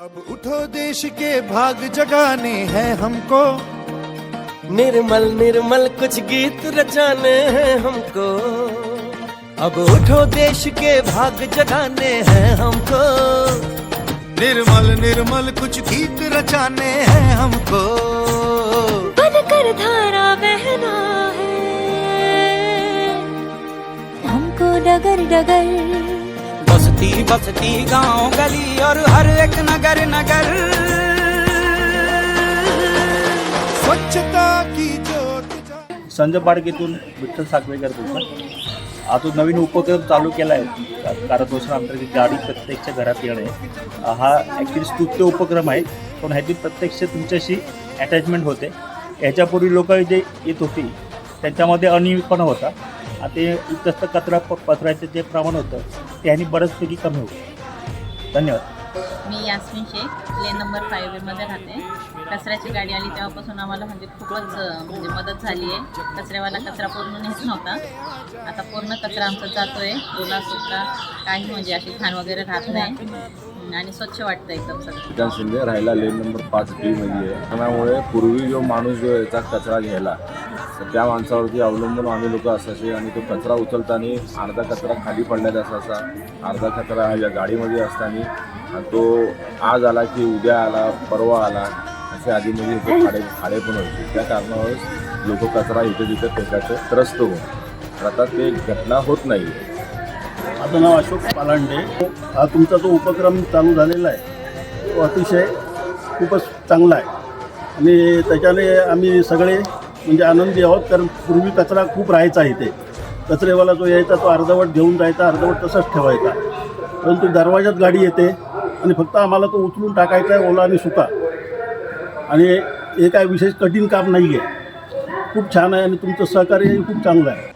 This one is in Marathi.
अब उठो देश के भाग जगाने हैं हमको, निर्मल निर्मल कुछ गीत रचाने हैं हमको। अब उठो देश के भाग जगाने हैं हमको। निर्मल निर्मल कुछ गीत रचाने हैं हमको। बनकर धारा बहना है हमको डगर डगर। बस्ती बस्ती गांव गली और हर एक नगर नगर स्वच्छता की ज्योत संजय पाडकेतून विठ्ठल साखवेकर बोलतात। आता नवीन उपक्रम चालू केला आहे कारदोषांतर्गत गाडी प्रत्यक्ष घरात येणे। हा ॲक्च्युली स्तुत्य उपक्रम आहे, पण ह्याची प्रत्यक्ष तुमच्याशी अटॅचमेंट होते। ह्याच्यापूर्वी लोक जे येत होती त्यांच्यामध्ये अनियमितपणा होता। आता जास्त कचरा पसरायचं जे प्रमाण होतं त्याने बऱ्याचपैकी कमी होतं। धन्यवाद। मी यास्मिन शेख लेन नंबर 5 मध्ये राहते। कचऱ्याची गाडी आली तेव्हापासून आम्हाला म्हणजे खूपच मदत झाली आहे। कचऱ्यावाला कचरा पूर्ण नेत नव्हता, आता पूर्ण कचरा आमचा जातोय, ओला सुका काही म्हणजे अशी घाण वगैरे राहत नाही आणि स्वच्छ वाटतं एकदम सगळं। विकास शिंदे राहायला लेन नंबर 5B मध्ये आहे। त्यामुळे पूर्वी जो माणूस जो याचा कचरा घ्यायला तर त्या माणसावरती अवलंबून आम्ही लोक असायचे आणि तो कचरा उचलताना अर्धा कचरा खाली पडण्यात असायचा, अर्धा कचरा या गाडीमध्ये असताना तो आज आला की उद्या आला परवा आला असे आधीमध्ये इथे खाडे पण व्हायचे। त्या कारणावर लोक कचरा इथे तिथे फेकायचे त्रस्त होऊन, तर आता ते घटना होत नाही। माझं नाव अशोक पालांडे। हा तुमचा जो उपक्रम चालू झालेला आहे तो अतिशय खूपच चांगला आहे आणि त्याच्याने आम्ही सगळे म्हणजे आनंदी आहोत, कारण पूर्वी कचरा खूप राहायचा इथे। कचरेवाला जो यायचा तो अर्धवट घेऊन जायचा, अर्धवट तसंच ठेवायचा, परंतु दरवाजात गाडी येते आणि फक्त आम्हाला तो उचलून टाकायचा आहे, ओला आणि सुका, आणि हे काय विशेष कठीण काम नाही आहे। खूप छान आहे आणि तुमचं सहकार्यही खूप चांगलं आहे।